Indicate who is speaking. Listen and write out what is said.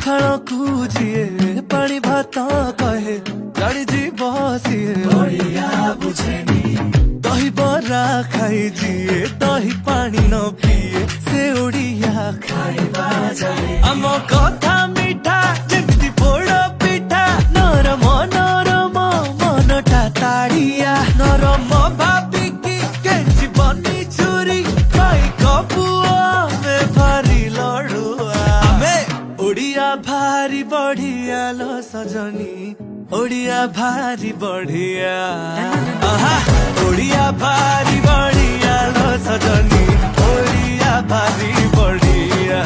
Speaker 1: पखाड़ कूजिए पानी भात कहे गाड़ी जी बसिए बढ़िया बुझेनी दही बरा खाई जिए दही पानी न पिए से ओडिया खाइबा जाए आम कथा मिठा जेमिति पोड़ पिठा नरम नरम मनटा ताड़िया नरम भाबिकी केंची बनी छुरी भाई कपुआ में भारी लड़ुआ आमे ओडिया भारी बढ़िया लो सजनी ओडिया भारी बढ़िया आहा ओडिया भारी बढ़िया लो सजनी ओडिया भारी बढ़िया।